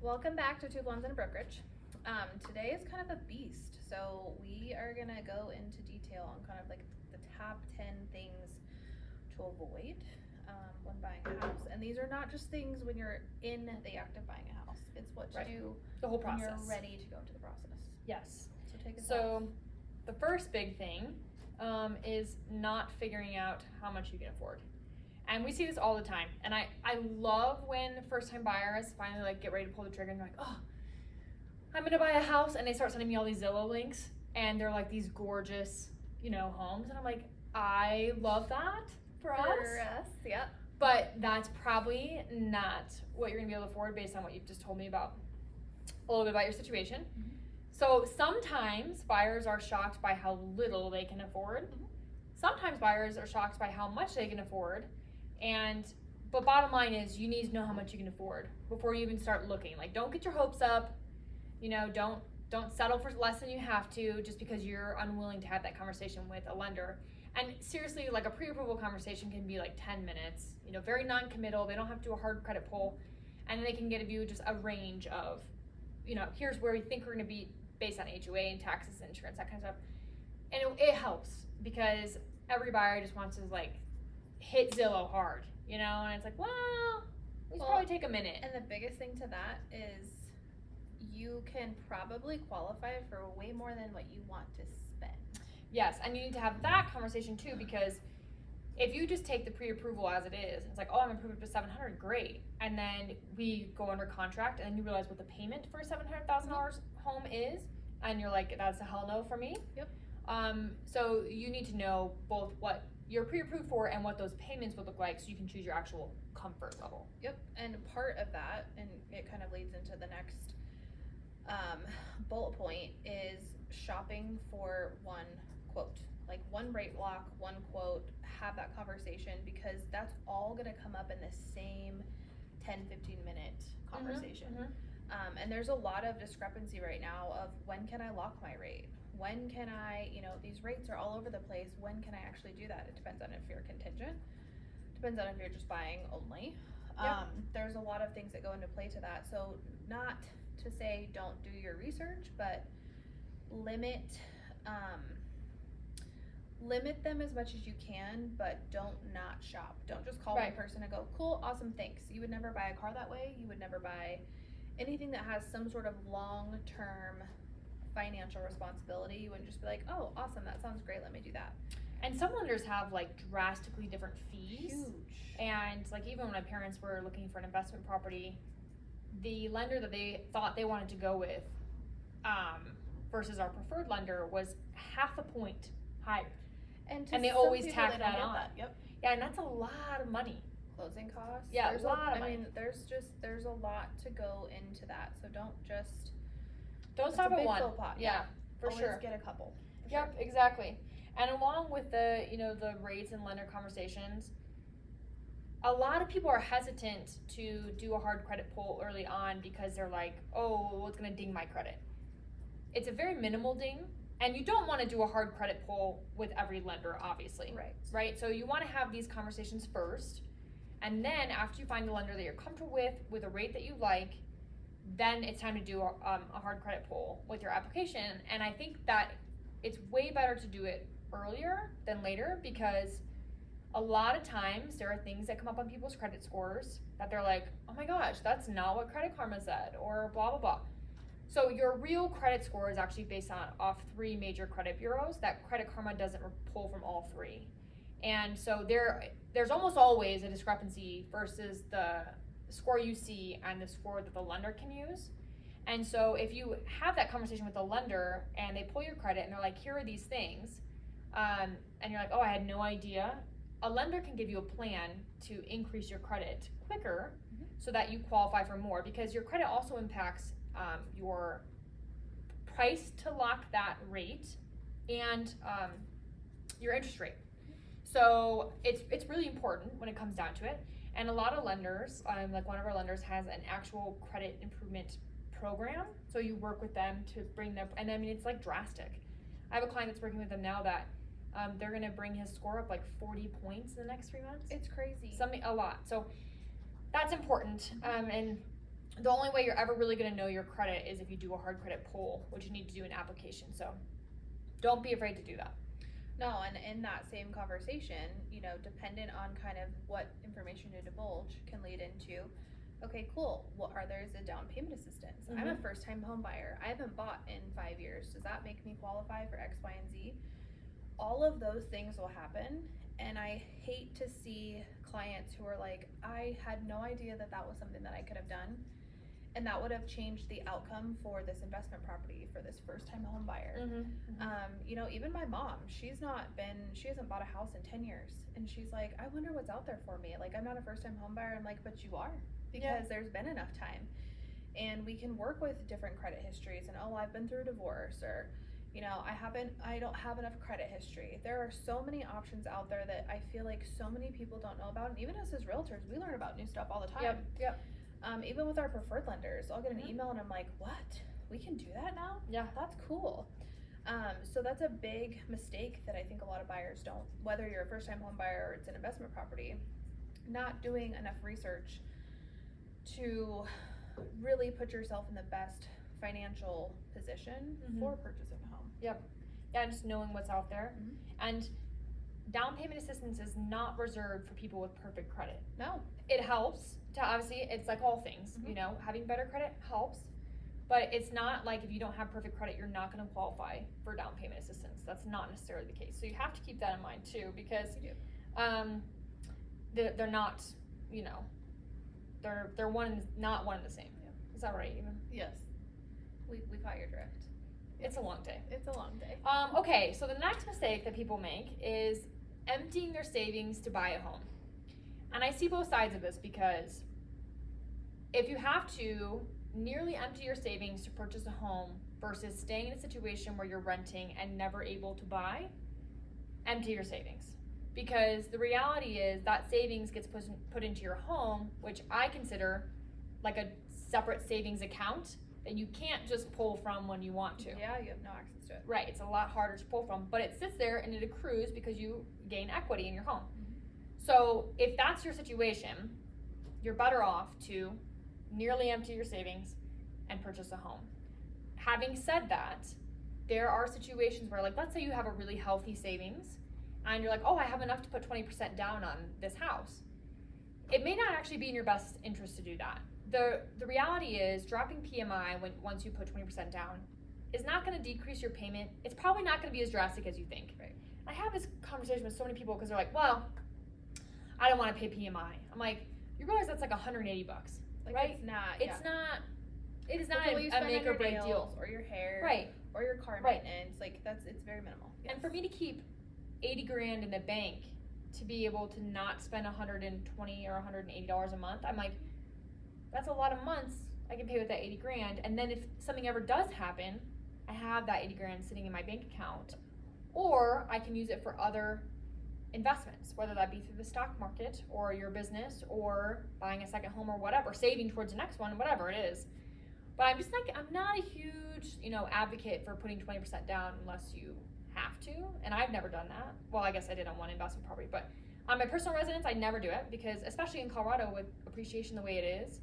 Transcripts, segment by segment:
Welcome back to Two Blondes and a Brokerage. Today is kind of a beast, so we are gonna go into detail on kind of like the top 10 things to avoid when buying a house. And these are not just things when you're in the act of buying a house. It's what to do the whole when process. you're ready to go into the process. Yes. So take us So the first big thing is not figuring out how much you can afford. And we see this all the time. And I love when first-time buyers finally like get ready to pull the trigger and they're like, oh, I'm gonna buy a house, and they start sending me all these Zillow links, and they're like these gorgeous, homes, and I'm like, I love that for us. Yeah. But that's probably not what you're gonna be able to afford based on what you've just told me about a little bit about your situation. Mm-hmm. So sometimes buyers are shocked by how little they can afford. Mm-hmm. Sometimes buyers are shocked by how much they can afford. But bottom line is you need to know how much you can afford before you even start looking. Like, don't get your hopes up. Don't settle for less than you have to just because you're unwilling to have that conversation with a lender. And seriously, like a pre-approval conversation can be like 10 minutes, very non-committal. They don't have to do a hard credit pull. And then they can give you just a range of, here's where we think we're going to be based on HOA and taxes, insurance, that kind of stuff. And it helps because every buyer just wants to like hit Zillow hard, and it's like, well, we should probably take a minute. And the biggest thing to that is you can probably qualify for way more than what you want to spend. Yes, and you need to have that conversation too, because if you just take the pre-approval as it is, it's like, oh, I'm approved up to $700, great. And then we go under contract and then you realize what the payment for a $700,000 home is, and you're like, that's a hell no for me. Yep. So you need to know both what you're pre-approved for and what those payments would look like so you can choose your actual comfort level. Yep, and part of that, and it kind of leads into the next bullet point, is shopping for one quote. Like one rate block, one quote, have that conversation, because that's all gonna come up in the same 10-15 minute conversation. Mm-hmm. And there's a lot of discrepancy right now of when can I lock my rate? When can I, these rates are all over the place. When can I actually do that? It depends on if you're contingent. Depends on if you're just buying only. Yep. There's a lot of things that go into play to that. So not to say don't do your research, but limit them as much as you can, but don't not shop. Don't just call one person and go, cool, awesome, thanks. You would never buy a car that way. You would never buy anything that has some sort of long-term financial responsibility. You wouldn't just be like, oh, awesome, that sounds great, let me do that. And some lenders have like drastically different fees. Huge. And like even when my parents were looking for an investment property, the lender that they thought they wanted to go with versus our preferred lender was half a point higher. And they always tack that on. Yep. Yeah, and that's a lot of money. Closing costs. Yeah, there's a lot of money. I mean, there's a lot to go into that. So don't stop at one. Full pot. Yeah, for always sure. Get a couple. Yep, exactly. And along with the the rates and lender conversations, a lot of people are hesitant to do a hard credit pull early on because they're like, oh, well, it's gonna ding my credit. It's a very minimal ding, and you don't want to do a hard credit pull with every lender, obviously. Right. So you want to have these conversations first, and then after you find the lender that you're comfortable with a rate that you like, then it's time to do a hard credit pull with your application. And I think that it's way better to do it earlier than later, because a lot of times there are things that come up on people's credit scores that they're like, oh my gosh, that's not what Credit Karma said, or blah, blah, blah. So your real credit score is actually based off 3 major credit bureaus that Credit Karma doesn't pull from all 3. And so there's almost always a discrepancy versus the score you see and the score that the lender can use. And so if you have that conversation with the lender and they pull your credit and they're like, here are these things, and you're like, oh, I had no idea, a lender can give you a plan to increase your credit quicker so that you qualify for more, because your credit also impacts your price to lock that rate and your interest rate. So it's really important when it comes down to it. And a lot of lenders, like one of our lenders has an actual credit improvement program. So you work with them to bring them, and I mean, it's like drastic. I have a client that's working with them now that they're gonna bring his score up like 40 points in the next 3 months. It's crazy. A lot. So that's important. And the only way you're ever really gonna know your credit is if you do a hard credit pull, which you need to do an application, so don't be afraid to do that. No, and in that same conversation, you know, dependent on kind of what information you divulge can lead into, okay, cool, what are there's a down payment assistance? I'm a first time home buyer. I haven't bought in 5 years. Does that make me qualify for X, Y, and Z? All of those things will happen, and I hate to see clients who are like, I had no idea that that was something that I could have done, and that would have changed the outcome for this investment property for this first time home buyer. You know, even my mom, she hasn't bought a house in 10 years, and she's like, I wonder what's out there for me. Like, I'm not a first time home buyer. I'm like, but you are, because there's been enough time, and we can work with different credit histories, and oh, I've been through a divorce, or you know, I don't have enough credit history. There are so many options out there that I feel like so many people don't know about, and even us as realtors, we learn about new stuff all the time. Even with our preferred lenders, I'll get an email and I'm like, what? We can do that now? Yeah. That's cool. So that's a big mistake that I think a lot of buyers don't, whether you're a first time home buyer or it's an investment property, not doing enough research to really put yourself in the best financial position for purchasing a home. Yeah, just knowing what's out there. And down payment assistance is not reserved for people with perfect credit. No. It helps to, obviously, it's like all things, you know, having better credit helps, but it's not like if you don't have perfect credit, you're not gonna qualify for down payment assistance. That's not necessarily the case. So you have to keep that in mind too, because they're not, you know, they're not one and the same. Is that right, even? Yes. We caught your drift. It's a long day. It's a long day. Okay, so the next mistake that people make is emptying their savings to buy a home. And I see both sides of this, because if you have to nearly empty your savings to purchase a home versus staying in a situation where you're renting and never able to buy, empty your savings. Because the reality is that savings gets put into your home, which I consider like a separate savings account that you can't just pull from when you want to. Yeah, you have no access to it. Right, it's a lot harder to pull from, but it sits there and it accrues because you gain equity in your home. So if that's your situation, you're better off to nearly empty your savings and purchase a home. Having said that, there are situations where, like, let's say you have a really healthy savings and you're like, oh, I have enough to put 20% down on this house. It may not actually be in your best interest to do that. The reality is dropping PMI once you put 20% down is not going to decrease your payment. It's probably not going to be as drastic as you think. Right. I have this conversation with so many people because they're like, well, I don't want to pay PMI. I'm like, you realize that's like $180, Like, right? It's not. It is not Until you a spend make on or your break nails deal. or your hair, Right. or your car Right. maintenance. Like, it's very minimal. And for me to keep 80 grand in the bank to be able to not spend $120 or $180 a month, I'm like, that's a lot of months I can pay with that 80 grand. And then if something ever does happen, I have that 80 grand sitting in my bank account, or I can use it for other investments, whether that be through the stock market or your business or buying a second home or whatever, saving towards the next one, whatever it is. But I'm just like, I'm not a huge, advocate for putting 20% down unless you have to. And I've never done that. Well, I guess I did on one investment property, but on my personal residence, I never do it because, especially in Colorado with appreciation the way it is,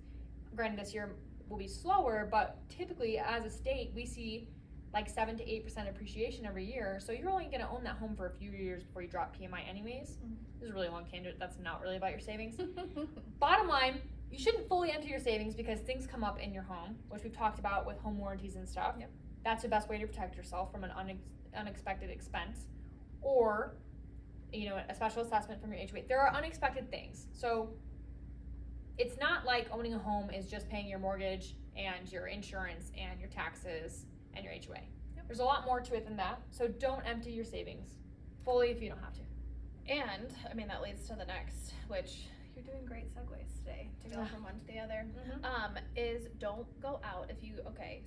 granted this year will be slower, but typically as a state, we see like 7 to 8% appreciation every year. So you're only going to own that home for a few years before you drop PMI anyways. This is a really long tangent. That's not really about your savings. Bottom line, you shouldn't fully empty your savings because things come up in your home, which we've talked about with home warranties and stuff. Yep. That's the best way to protect yourself from an unexpected expense, or a special assessment from your HOA. There are unexpected things. So it's not like owning a home is just paying your mortgage and your insurance and your taxes and your HOA. Yep. There's a lot more to it than that. So don't empty your savings fully if you don't have to. And that leads to the next, which you're doing great segues today to go from one to the other. Is don't go out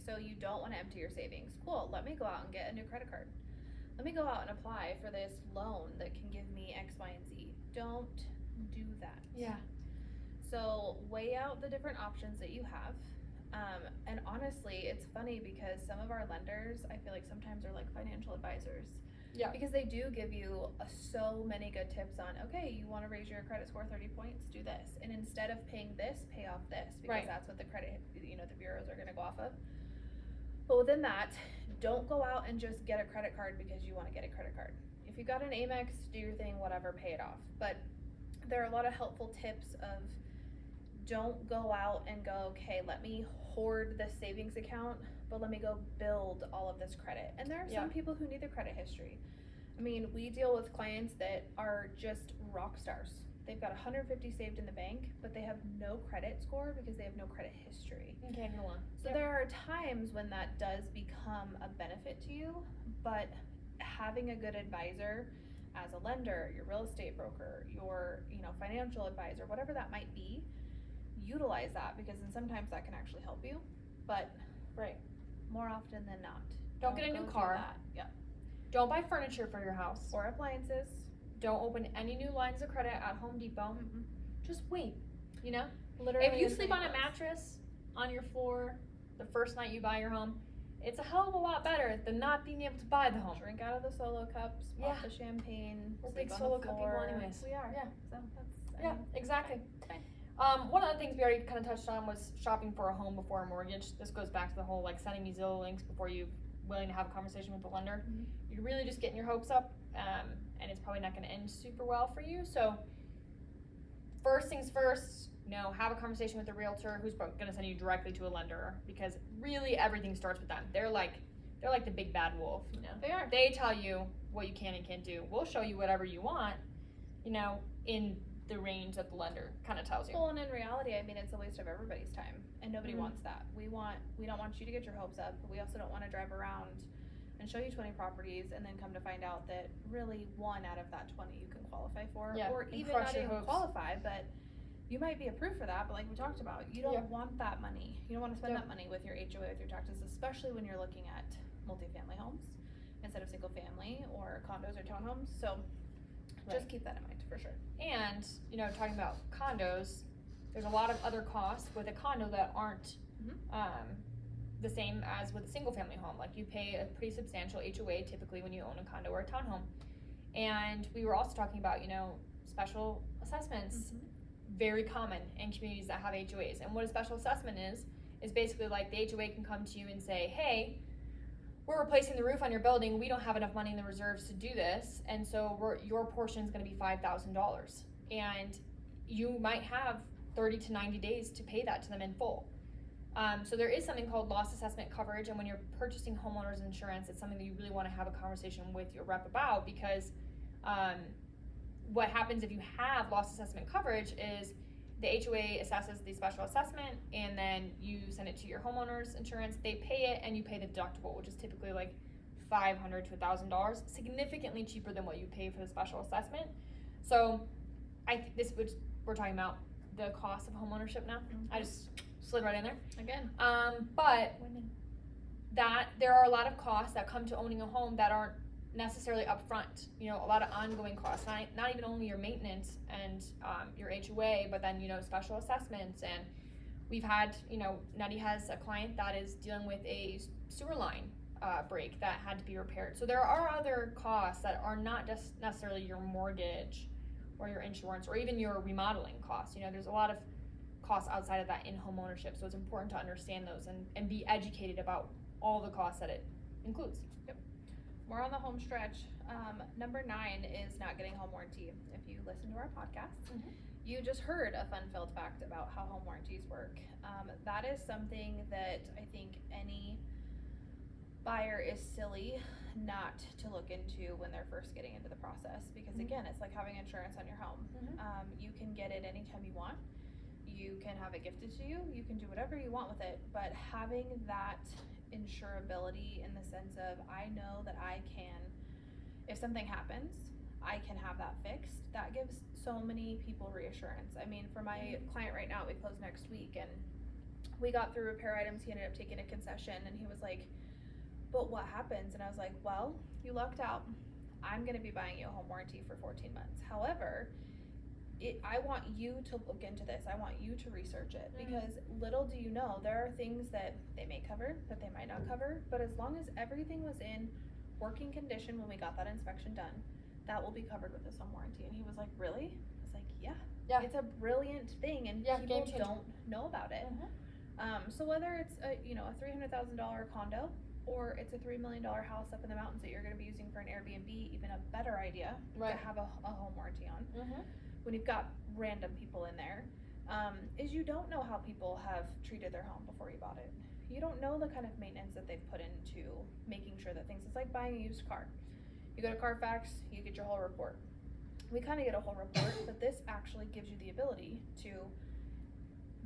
so you don't want to empty your savings. Cool, let me go out and get a new credit card. Let me go out and apply for this loan that can give me X, Y, and Z. Don't do that. Yeah. So weigh out the different options that you have. And honestly, it's funny because some of our lenders, I feel like sometimes are like financial advisors. Yeah. Because they do give you so many good tips on, okay, you want to raise your credit score 30 points, do this. And instead of paying this, pay off this, because Right. that's what the credit, the bureaus are going to go off of. But within that, don't go out and just get a credit card because you want to get a credit card. If you got an Amex, do your thing, whatever, pay it off. But there are a lot of helpful tips of, don't go out and go, okay, let me hoard this savings account, but let me go build all of this credit. And there are some people who need the credit history. I mean, we deal with clients that are just rock stars. They've got 150 saved in the bank, but they have no credit score because they have no credit history. Okay, go on. So there are times when that does become a benefit to you, but having a good advisor as a lender, your real estate broker, your financial advisor, whatever that might be, utilize that, because then sometimes that can actually help you, but right, more often than not, don't get a new car. Yeah. Don't buy furniture for your house or appliances. Don't open any new lines of credit at Home Depot. Mm-mm. Just wait. Literally, if you sleep on a mattress on your floor the first night you buy your home, it's a hell of a lot better than not being able to buy the home. Drink out of the solo cups, pop the champagne. We're sleep big on solo the cup floor. people anyways. We are. Yeah. So that's. Exactly. Okay. One of the things we already kind of touched on was shopping for a home before a mortgage. This goes back to the whole sending me Zillow links before you're willing to have a conversation with the lender. Mm-hmm. You're really just getting your hopes up, and it's probably not going to end super well for you. So first things first, have a conversation with a realtor who's going to send you directly to a lender, because really everything starts with them. They're like the big bad wolf. They are. They tell you what you can and can't do. We'll show you whatever you want, in the range that the lender kind of tells you. Well, and in reality, I mean, it's a waste of everybody's time, and nobody wants that. We don't want you to get your hopes up, but we also don't want to drive around and show you 20 properties and then come to find out that really one out of that 20 you can qualify for, or even not even qualify, but you might be approved for that, but like we talked about, you don't want that money. You don't want to spend that money with your HOA, with your taxes, especially when you're looking at multifamily homes instead of single family or condos or townhomes. So just keep that in mind for sure. And, talking about condos, there's a lot of other costs with a condo that aren't the same as with a single family home. Like, you pay a pretty substantial HOA typically when you own a condo or a townhome. And we were also talking about, special assessments, very common in communities that have HOAs. And what a special assessment is basically like the HOA can come to you and say, hey, we're replacing the roof on your building. We don't have enough money in the reserves to do this, and so your portion is going to be $5,000, and you might have 30 to 90 days to pay that to them in full. So there is something called loss assessment coverage, and when you're purchasing homeowners insurance, it's something that you really want to have a conversation with your rep about, because what happens if you have loss assessment coverage is the HOA assesses the special assessment, and then you send it to your homeowner's insurance. They pay it, and you pay the deductible, which is typically like $500 to $1,000, significantly cheaper than what you pay for the special assessment. So we're talking about the cost of homeownership now. I just slid right in there again. But that there are a lot of costs that come to owning a home that aren't necessarily upfront. A lot of ongoing costs, not even only your maintenance and your HOA, but then special assessments. And we've had Nutty has a client that is dealing with a sewer line break that had to be repaired. So there are other costs that are not just necessarily your mortgage or your insurance or even your remodeling costs. There's a lot of costs outside of that in home ownership, so it's important to understand those and be educated about all the costs that it includes. We're on the home stretch. Number 9 is not getting home warranty. If you listen to our podcast, you just heard a fun-filled fact about how home warranties work. That is something that I think any buyer is silly not to look into when they're first getting into the process, because again, it's like having insurance on your home. You can get it anytime you want. You can have it gifted to you. You can do whatever you want with it, but having that insurability in the sense of, I know that I can, if something happens, I can have that fixed. That gives so many people reassurance. I mean, for my client right now, we close next week, and we got through repair items. He ended up taking a concession, and he was like, but what happens? And I was like, well, you lucked out. I'm going to be buying you a home warranty for 14 months. However, I want you to look into this. I want you to research it, because little do you know, there are things that they may cover, that they might not cover, but as long as everything was in working condition when we got that inspection done. That will be covered with this home warranty. And he was like, really? I was like, yeah. Yeah. It's a brilliant thing, and Yeah, people game changer. don't know about it. So whether it's a $300,000 condo, or it's a $3 million house up in the mountains that you're going to be using for an Airbnb, even a better idea Right. to have a home warranty on. Mm-hmm. When you've got random people in there, is you don't know how people have treated their home before you bought it. You don't know the kind of maintenance that they've put into making sure that things, it's like buying a used car. You go to Carfax, you get your whole report. We kind of get a whole report, but this actually gives you the ability to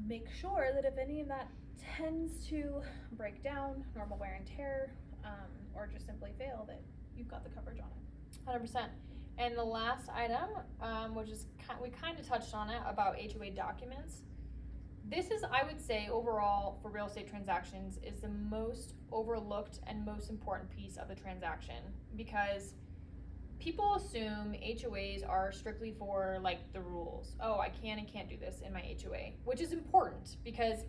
make sure that if any of that tends to break down, normal wear and tear, or just simply fail, that you've got the coverage on it. 100%. And the last item, which is we kind of touched on it, about HOA documents. This is, I would say, overall for real estate transactions, is the most overlooked and most important piece of the transaction, because people assume HOAs are strictly for like the rules. Oh, I can and can't do this in my HOA, which is important, because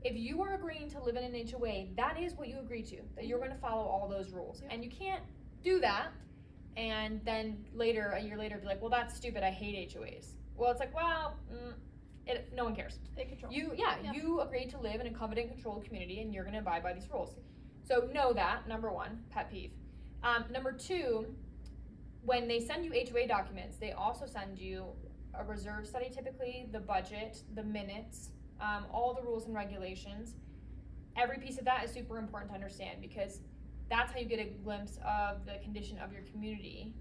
if you are agreeing to live in an HOA, that is what you agree to, that you're going to follow all those rules. Yeah. And you can't do that and then later, a year later, be like, well, that's stupid, I hate HOAs. Well, it's like, well, no one cares. They control. You agreed to live in a covenant controlled community, and you're going to abide by these rules. So know that, number one, pet peeve. Number two, when they send you HOA documents, they also send you a reserve study, typically, the budget, the minutes, all the rules and regulations. Every piece of that is super important to understand, because that's how you get a glimpse of the condition of your community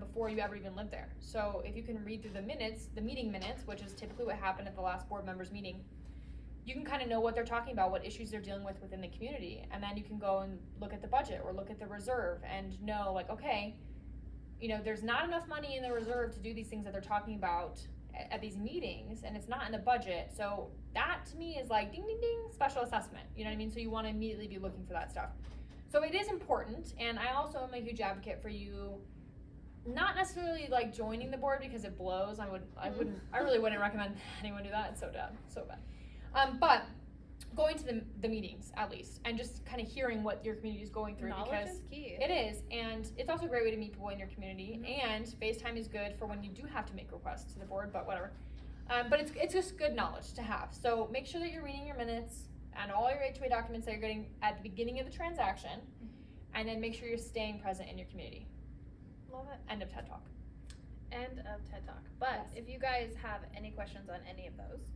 before you ever even live there. So if you can read through the minutes, the meeting minutes, which is typically what happened at the last board members meeting, you can kind of know what they're talking about, what issues they're dealing with within the community, and then you can go and look at the budget or look at the reserve and know, like, okay, there's not enough money in the reserve to do these things that they're talking about at these meetings, and it's not in the budget. So that to me is like ding ding ding, special assessment. You know what I mean? So you want to immediately be looking for that stuff. So it is important, and I also am a huge advocate for you not necessarily like joining the board, because it blows. I really wouldn't recommend anyone do that. It's so bad. But going to the meetings at least, and just kind of hearing what your community is going through. Knowledge because is key. it is, and it's also a great way to meet people in your community. Mm-hmm. And FaceTime is good for when you do have to make requests to the board, but whatever. But it's just good knowledge to have. So make sure that you're reading your minutes and all your HOA documents that you're getting at the beginning of the transaction, and then make sure you're staying present in your community. Love it. End of TED Talk. End of TED Talk. But Yes. if you guys have any questions on any of those,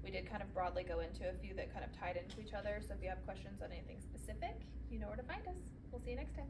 we did kind of broadly go into a few that kind of tied into each other. So if you have questions on anything specific, you know where to find us. We'll see you next time.